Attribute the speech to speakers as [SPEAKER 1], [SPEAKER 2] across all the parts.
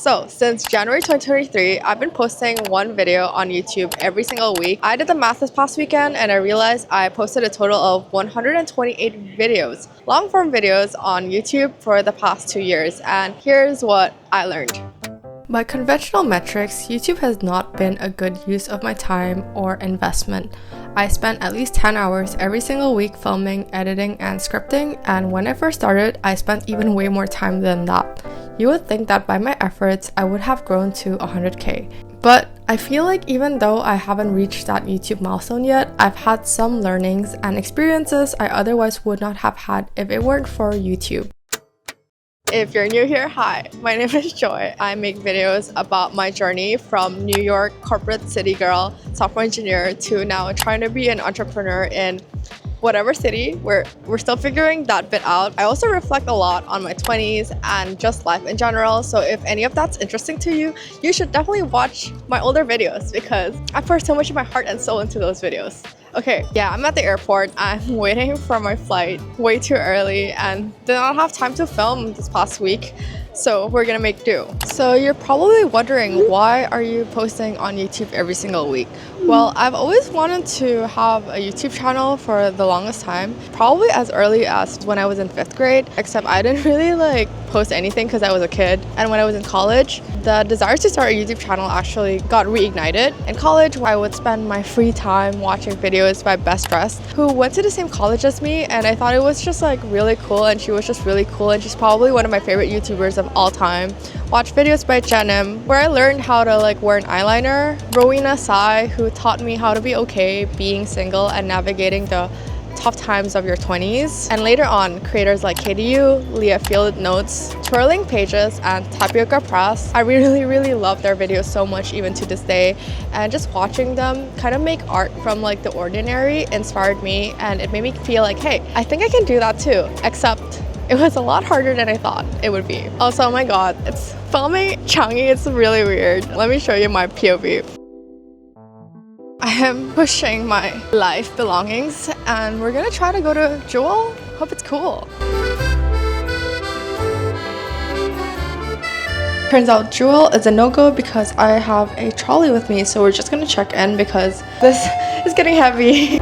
[SPEAKER 1] So, since January 2023, I've been posting one video on YouTube every single week. I did the math this past weekend and I realized I posted a total of 128 videos, long form videos on YouTube for the past 2 years. And here's what I learned. By conventional metrics, YouTube has not been a good use of my time or investment. I spent at least 10 hours every single week filming, editing, and scripting, and when I first started, I spent even way more time than that. You would think that by my efforts, I would have grown to 100k. But I feel like even though I haven't reached that YouTube milestone yet, I've had some learnings and experiences I otherwise would not have had if it weren't for YouTube. If you're new here, hi, my name is Joy. I make videos about my journey from New York corporate city girl, software engineer to now trying to be an entrepreneur in whatever city. We're still figuring that bit out. I also reflect a lot on my 20s and just life in general. So if any of that's interesting to you, you should definitely watch my older videos because I pour so much of my heart and soul into those videos. Okay, yeah, I'm at the airport. I'm waiting for my flight way too early and did not have time to film this past week. So we're gonna make do. So you're probably wondering, why are you posting on YouTube every single week? Well, I've always wanted to have a YouTube channel for the longest time, probably as early as when I was in 5th grade, except I didn't really post anything because I was a kid. And when I was in college, the desire to start a YouTube channel actually got reignited. In college, I would spend my free time watching videos by best dressed, who went to the same college as me, and I thought it was just really cool, and she was just really cool, and she's probably one of my favorite YouTubers of all time. Watch videos by Jenim, where I learned how to wear an eyeliner. Rowena Sai, who taught me how to be okay being single and navigating the tough times of your 20s. And later on, creators like KDU, Leah Field Notes, Twirling Pages, and Tapioca Press. I really love their videos so much even to this day. And just watching them kind of make art from the ordinary inspired me, and it made me feel like, hey, I think I can do that too. Except it was a lot harder than I thought it would be. Also, oh my god, it's filming Changi, it's really weird. Let me show you my POV. I am pushing my life belongings and we're gonna try to go to Jewel. Hope it's cool. Turns out Jewel is a no-go because I have a trolley with me, so we're just gonna check in because this is getting heavy.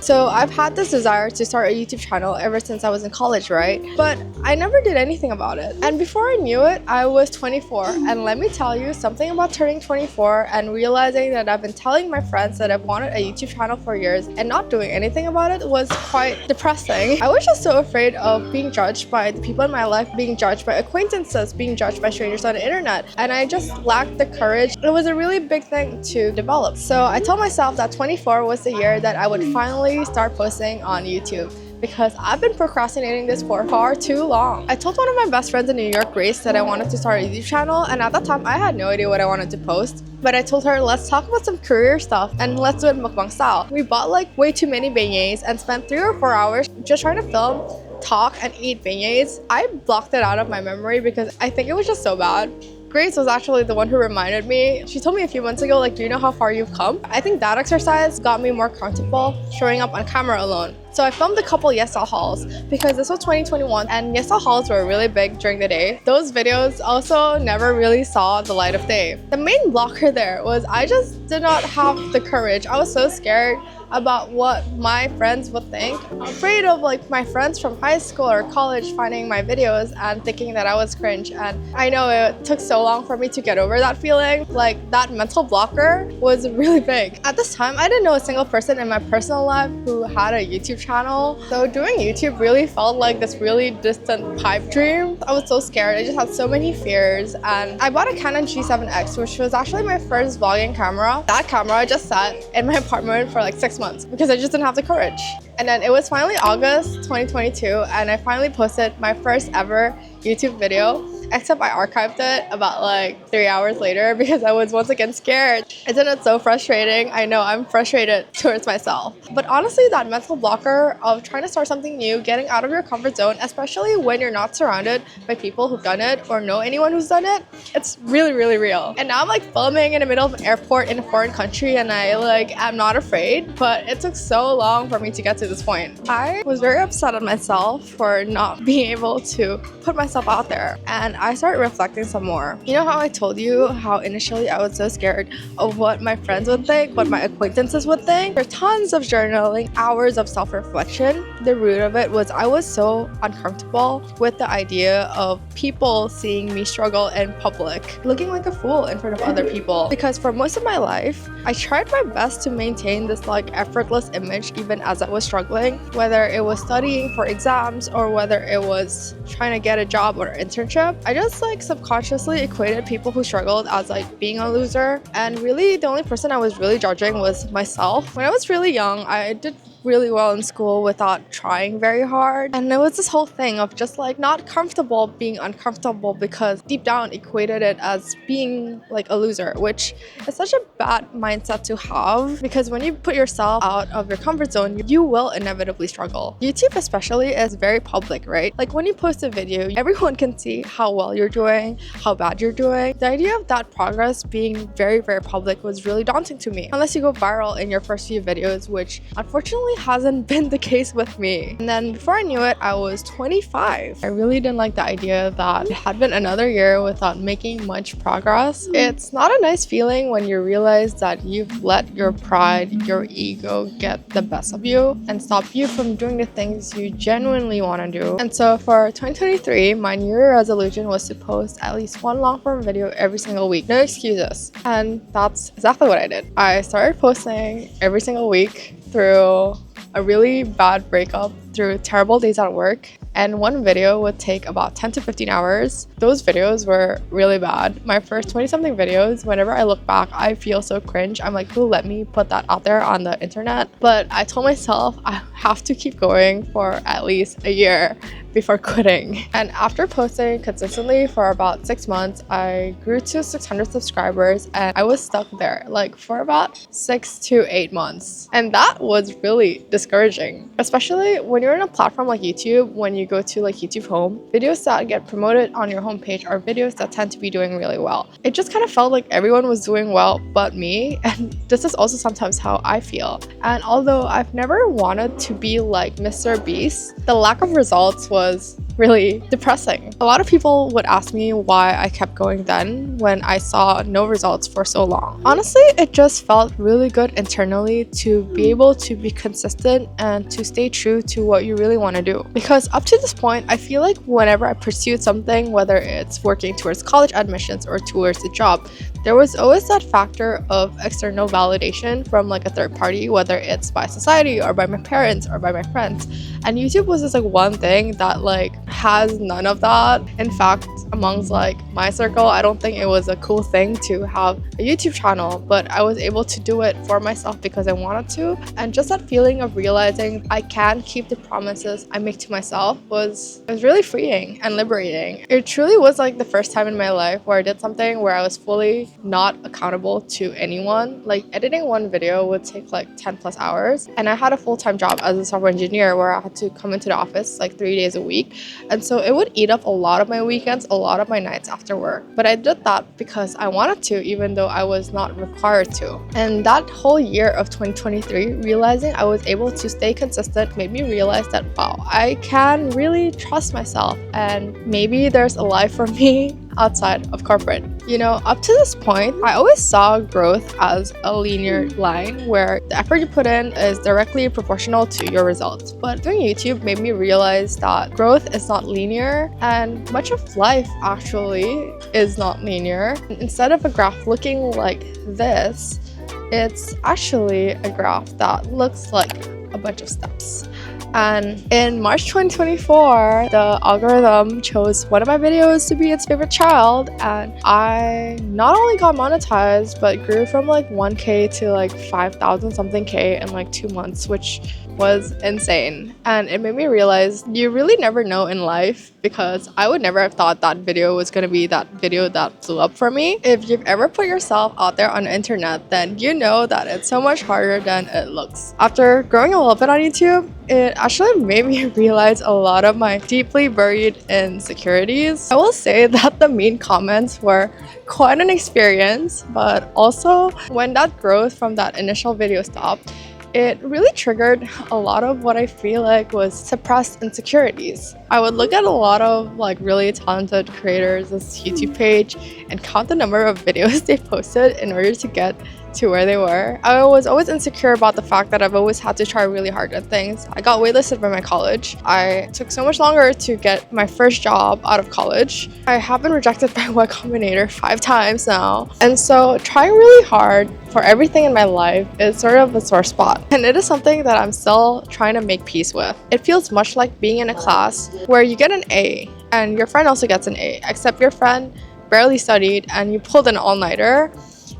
[SPEAKER 1] So I've had this desire to start a YouTube channel ever since I was in college, right? But I never did anything about it. And before I knew it, I was 24. And let me tell you, something about turning 24 and realizing that I've been telling my friends that I've wanted a YouTube channel for years and not doing anything about it was quite depressing. I was just so afraid of being judged by the people in my life, being judged by acquaintances, being judged by strangers on the internet. And I just lacked the courage. It was a really big thing to develop. So I told myself that 24 was the year that I would finally start posting on YouTube because I've been procrastinating this for far too long. I told one of my best friends in New York, Grace, that I wanted to start a YouTube channel, and at that time I had no idea what I wanted to post. But I told her, let's talk about some career stuff and let's do it mukbang style. We bought way too many beignets and spent 3 or 4 hours just trying to film, talk, and eat beignets. I blocked it out of my memory because I think it was just so bad. Grace was actually the one who reminded me. She told me a few months ago, do you know how far you've come? I think that exercise got me more comfortable showing up on camera alone. So I filmed a couple YesStyle hauls because this was 2021 and YesStyle hauls were really big during the day. Those videos also never really saw the light of day. The main blocker there was I just did not have the courage. I was so scared about what my friends would think. Afraid of my friends from high school or college finding my videos and thinking that I was cringe. And I know it took so long for me to get over that feeling. That mental blocker was really big. At this time, I didn't know a single person in my personal life who had a YouTube channel. So doing YouTube really felt like this really distant pipe dream. I was so scared. I just had so many fears. And I bought a Canon G7X, which was actually my first vlogging camera. That camera just sat in my apartment for 6 months because I just didn't have the courage. And then it was finally August 2022 and I finally posted my first ever YouTube video. except I archived it about like 3 hours later because I was once again scared. Isn't it so frustrating? I know, I'm frustrated towards myself. But honestly, that mental blocker of trying to start something new, getting out of your comfort zone, especially when you're not surrounded by people who've done it or know anyone who's done it, it's really, really real. And now I'm like filming in the middle of an airport in a foreign country and I like am not afraid, but it took so long for me to get to this point. I was very upset at myself for not being able to put myself out there, and I started reflecting some more. You know how I told you how initially I was so scared of what my friends would think, what my acquaintances would think? There are tons of journaling, hours of self-reflection. The root of it was I was so uncomfortable with the idea of people seeing me struggle in public, looking like a fool in front of other people. Because for most of my life, I tried my best to maintain this like effortless image even as I was struggling, whether it was studying for exams or whether it was trying to get a job or internship. I just like subconsciously equated people who struggled as like being a loser, and really the only person I was really judging was myself. When I was really young, I did really well in school without trying very hard, and it was this whole thing of just like not comfortable being uncomfortable because deep down equated it as being like a loser, which is such a bad mindset to have, because when you put yourself out of your comfort zone, you will inevitably struggle. YouTube especially is very public, right? Like when you post a video, everyone can see how well you're doing, how bad you're doing. The idea of that progress being very, very public was really daunting to me, unless you go viral in your first few videos, which unfortunately hasn't been the case with me. And then before I knew it, I was 25. I really didn't like the idea that it had been another year without making much progress. It's not a nice feeling when you realize that you've let your pride, your ego get the best of you and stop you from doing the things you genuinely want to do. And so for 2023, my New Year resolution was to post at least one long form video every single week. No excuses. And that's exactly what I did. I started posting every single week through a really bad breakup, through terrible days at work, and one video would take about 10 to 15 hours. Those videos were really bad. My first 20-something videos, whenever I look back, I feel so cringe. I'm like, who let me put that out there on the internet? But I told myself I have to keep going for at least a year before quitting. And after posting consistently for about 6 months, I grew to 600 subscribers, and I was stuck there like for about 6 to 8 months. And that was really discouraging, especially when you're in a platform like YouTube. When you go to like YouTube Home, videos that get promoted on your homepage are videos that tend to be doing really well. It just kind of felt like everyone was doing well but me, and this is also sometimes how I feel. And although I've never wanted to be like Mr. Beast, the lack of results was really depressing. A lot of people would ask me why I kept going then when I saw no results for so long. Honestly, it just felt really good internally to be able to be consistent and to stay true to what you really want to do. Because up to this point, I feel like whenever I pursued something, whether it's working towards college admissions or towards a job, there was always that factor of external validation from like a third party, whether it's by society or by my parents or by my friends. And YouTube was just like one thing that like has none of that. In fact, amongst like my circle, I don't think it was a cool thing to have a YouTube channel, but I was able to do it for myself because I wanted to. And just that feeling of realizing I can keep the promises I make to myself was really freeing and liberating. It truly was like the first time in my life where I did something where I was fully not accountable to anyone. Like editing one video would take like 10 plus hours, and I had a full-time job as a software engineer where I had to come into the office like 3 days a week, and so it would eat up a lot of my weekends, a lot of my nights after work. But I did that because I wanted to, even though I was not required to. And that whole year of 2023, realizing I was able to stay consistent made me realize that wow, I can really trust myself, and maybe there's a life for me outside of corporate. You know, up to this point, I always saw growth as a linear line where the effort you put in is directly proportional to your results. But doing YouTube made me realize that growth is not linear, and much of life actually is not linear. Instead of a graph looking like this, it's actually a graph that looks like a bunch of steps. And in March 2024, the algorithm chose one of my videos to be its favorite child, and I not only got monetized but grew from like 1K to like 5,000 something K in like 2 months, which was insane. And it made me realize you really never know in life, because I would never have thought that video was gonna be that video that blew up for me. If you've ever put yourself out there on the internet, then you know that it's so much harder than it looks. After growing a little bit on YouTube, it actually made me realize a lot of my deeply buried insecurities. I will say that the mean comments were quite an experience, but also when that growth from that initial video stopped, it really triggered a lot of what I feel like was suppressed insecurities. I would look at a lot of like really talented creators' YouTube page and count the number of videos they posted in order to get to where they were. I was always insecure about the fact that I've always had to try really hard at things. I got waitlisted by my college. I took so much longer to get my first job out of college. I have been rejected by Y Combinator 5 times now. And so trying really hard for everything in my life is sort of a sore spot. And it is something that I'm still trying to make peace with. It feels much like being in a class where you get an A and your friend also gets an A, except your friend barely studied and you pulled an all-nighter.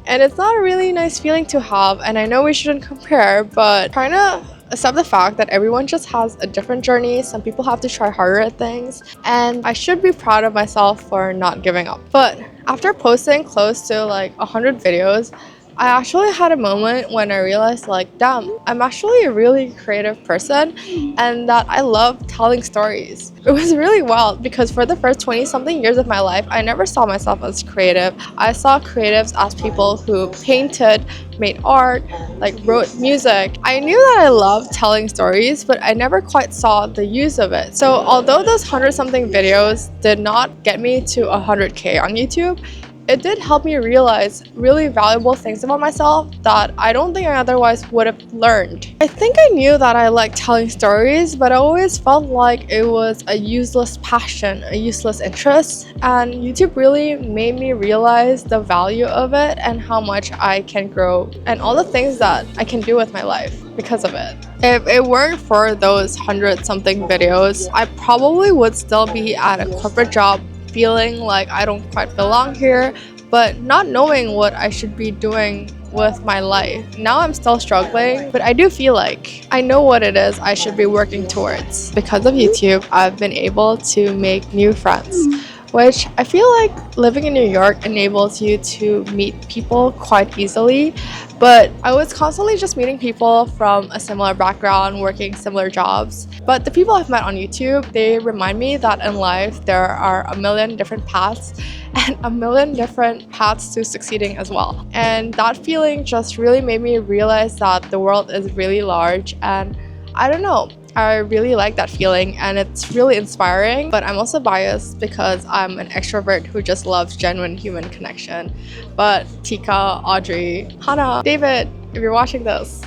[SPEAKER 1] And it's not a really nice feeling to have, and I know we shouldn't compare, but trying to accept the fact that everyone just has a different journey. Some people have to try harder at things, and I should be proud of myself for not giving up. But after posting close to like 100 videos, I actually had a moment when I realized like, damn, I'm actually a really creative person and that I love telling stories. It was really wild because for the first 20 something years of my life, I never saw myself as creative. I saw creatives as people who painted, made art, like wrote music. I knew that I loved telling stories, but I never quite saw the use of it. So although those 100 something videos did not get me to 100K on YouTube, it did help me realize really valuable things about myself that I don't think I otherwise would have learned. I think I knew that I liked telling stories, but I always felt like it was a useless passion, a useless interest, and YouTube really made me realize the value of it and how much I can grow and all the things that I can do with my life because of it. If it weren't for those 100 something videos, I probably would still be at a corporate job feeling like I don't quite belong here, but not knowing what I should be doing with my life. Now I'm still struggling, but I do feel like I know what it is I should be working towards. Because of YouTube, I've been able to make new friends, which I feel like living in New York enables you to meet people quite easily. But I was constantly just meeting people from a similar background, working similar jobs. But the people I've met on YouTube, they remind me that in life there are a million different paths and a million different paths to succeeding as well. And that feeling just really made me realize that the world is really large, and I don't know, I really like that feeling and it's really inspiring. But I'm also biased because I'm an extrovert who just loves genuine human connection. But Tika, Audrey, Hannah, David, if you're watching this,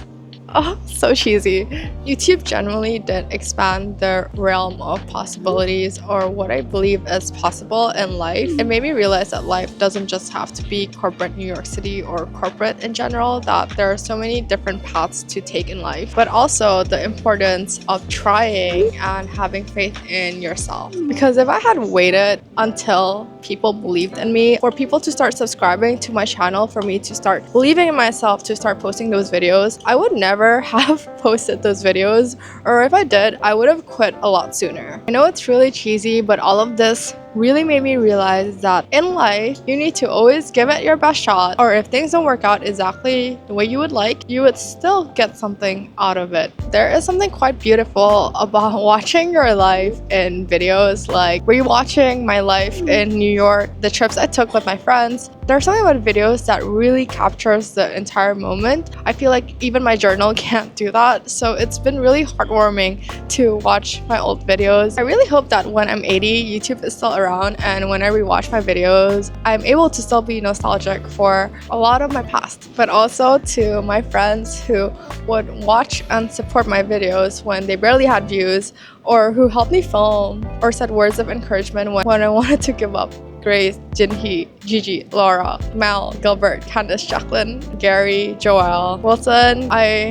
[SPEAKER 1] oh, so cheesy. YouTube generally did expand the realm of possibilities, or what I believe is possible in life. It made me realize that life doesn't just have to be corporate New York City or corporate in general, that there are so many different paths to take in life, but also the importance of trying and having faith in yourself. Because if I had waited until people believed in me, for people to start subscribing to my channel, for me to start believing in myself, to start posting those videos, I would never have posted those videos, or if I did, I would have quit a lot sooner. I know it's really cheesy, but all of this really made me realize that in life, you need to always give it your best shot, or if things don't work out exactly the way you would like, you would still get something out of it. There is something quite beautiful about watching your life in videos, like rewatching my life in New York, the trips I took with my friends. There's something about videos that really captures the entire moment. I feel like even my journal can't do that, so it's been really heartwarming to watch my old videos. I really hope that when I'm 80, YouTube is still around, and when I rewatch my videos, I'm able to still be nostalgic for a lot of my past. But also to my friends who would watch and support my videos when they barely had views, or who helped me film or said words of encouragement when I wanted to give up. Grace, Jinhee, Gigi, Laura, Mel, Gilbert, Candace, Jacqueline, Gary, Joelle, Wilson. I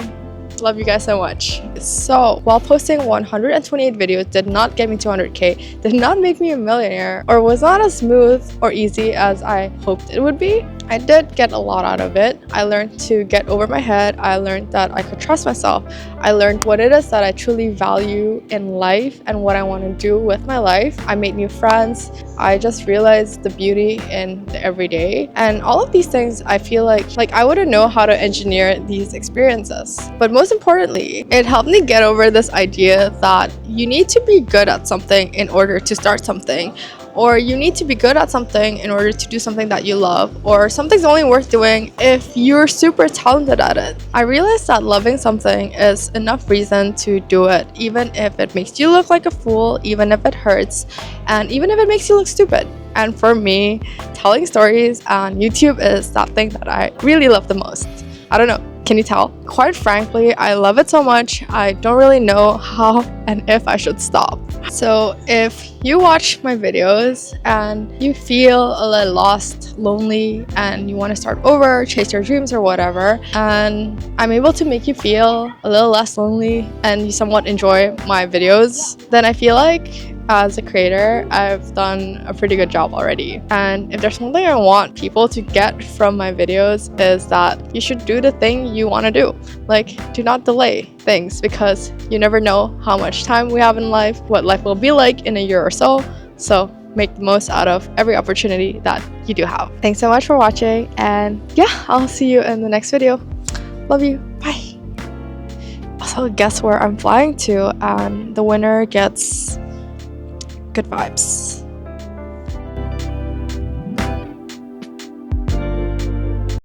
[SPEAKER 1] Love you guys so much. So while posting 128 videos did not get me 200k, did not make me a millionaire, or was not as smooth or easy as I hoped it would be, I did get a lot out of it. I learned to get over my head. I learned that I could trust myself. I learned what it is that I truly value in life and what I want to do with my life. I made new friends. I just realized the beauty in the everyday. And all of these things, I feel like I wouldn't know how to engineer these experiences. But most importantly, it helped me get over this idea that you need to be good at something in order to start something, or you need to be good at something in order to do something that you love, or something's only worth doing if you're super talented at it. I realized that loving something is enough reason to do it, even if it makes you look like a fool, even if it hurts, and even if it makes you look stupid. And for me, telling stories on YouTube is that thing that I really love the most. I don't know. Can you tell? Quite frankly, I love it so much, I don't really know how and if I should stop. So if you watch my videos and you feel a little lost, lonely, and you want to start over, chase your dreams or whatever, and I'm able to make you feel a little less lonely and you somewhat enjoy my videos, then I feel like as a creator, I've done a pretty good job already. And if there's something I want people to get from my videos, is that you should do the thing you want to do. Like, do not delay things, because you never know how much time we have in life, what life will be like in a year or so. So make the most out of every opportunity that you do have. Thanks so much for watching, and yeah, I'll see you in the next video. Love you. Bye. Also, guess where I'm flying to, and the winner gets good vibes.